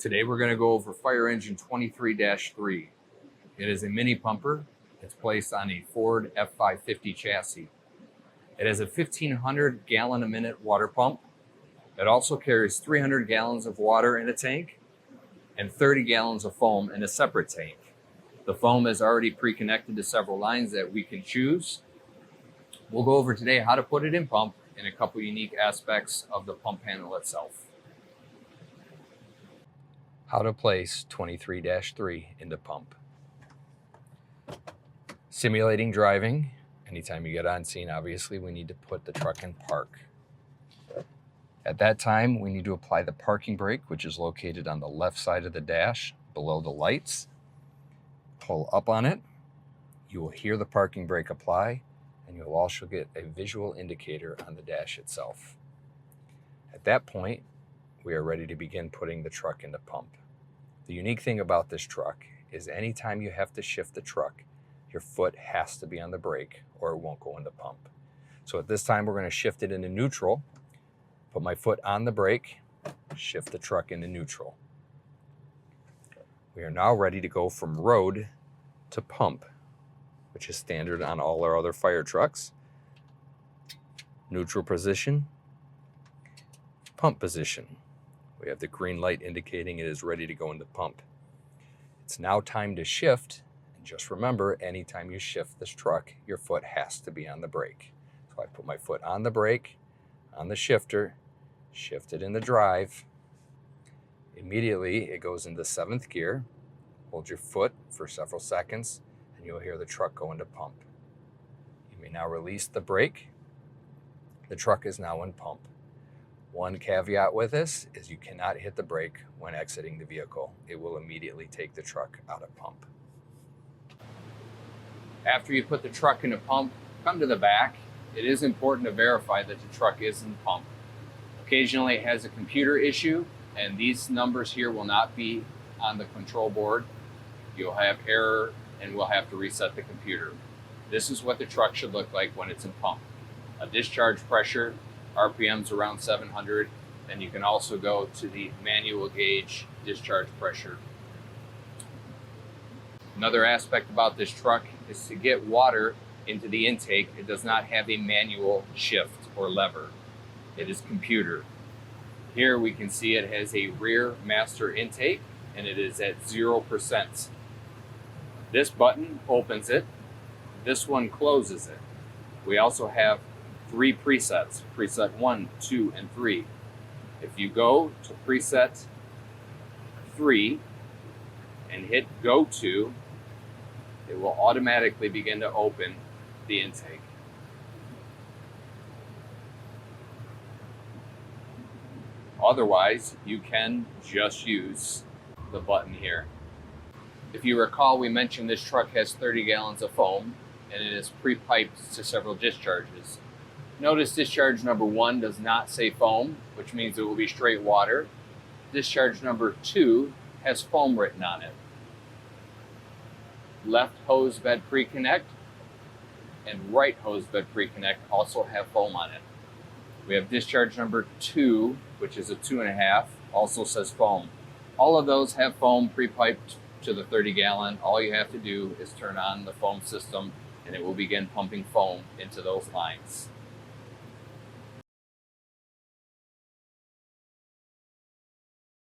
Today we're going to go over Fire Engine 23-3. It is a mini pumper. It's placed on a Ford F550 chassis. It has a 1,500 gallon a minute water pump. It also carries 300 gallons of water in a tank and 30 gallons of foam in a separate tank. The foam is already pre-connected to several lines that we can choose. We'll go over today how to put it in pump and a couple unique aspects of the pump panel itself. How to place 23-3 into pump. Simulating driving. Anytime you get on scene, obviously, we need to put the truck in park. At that time, we need to apply the parking brake, which is located on the left side of the dash below the lights. Pull up on it. You will hear the parking brake apply, and you'll also get a visual indicator on the dash itself. At that point, we are ready to begin putting the truck into pump. The unique thing about this truck is anytime you have to shift the truck, your foot has to be on the brake or it won't go into pump. So at this time, we're going to shift it into neutral, put my foot on the brake, shift the truck into neutral. We are now ready to go from road to pump, which is standard on all our other fire trucks. Neutral position, pump position. We have the green light indicating it is ready to go into pump. It's now time to shift. And just remember, anytime you shift this truck, your foot has to be on the brake. So I put my foot on the brake, on the shifter, shift it in the drive. Immediately, it goes into 7th gear. Hold your foot for several seconds, and you'll hear the truck go into pump. You may now release the brake. The truck is now in pump. One caveat with this is you cannot hit the brake when exiting the vehicle. It will immediately take the truck out of pump. After you put the truck into pump, come to the back. It is important to verify that the truck is in pump. Occasionally it has a computer issue, and these numbers here will not be on the control board. You'll have error and we'll have to reset the computer. This is what the truck should look like when it's in pump. A discharge pressure, RPMs around 700, and you can also go to the manual gauge discharge pressure. Another aspect about this truck is to get water into the intake. It does not have a manual shift or lever. It is computer. Here we can see it has a rear master intake and it is at 0%. This button opens it. This one closes it. We also have 3 presets, preset 1, 2, and 3. If you go to preset 3 and hit go to, it will automatically begin to open the intake. Otherwise, you can just use the button here. If you recall, we mentioned this truck has 30 gallons of foam and it is pre-piped to several discharges. Notice discharge number 1 does not say foam, which means it will be straight water. Discharge number 2 has foam written on it. Left hose bed pre-connect and right hose bed pre-connect also have foam on it. We have discharge number 2, which is a 2.5, also says foam. All of those have foam pre-piped to the 30 gallon. All you have to do is turn on the foam system and it will begin pumping foam into those lines.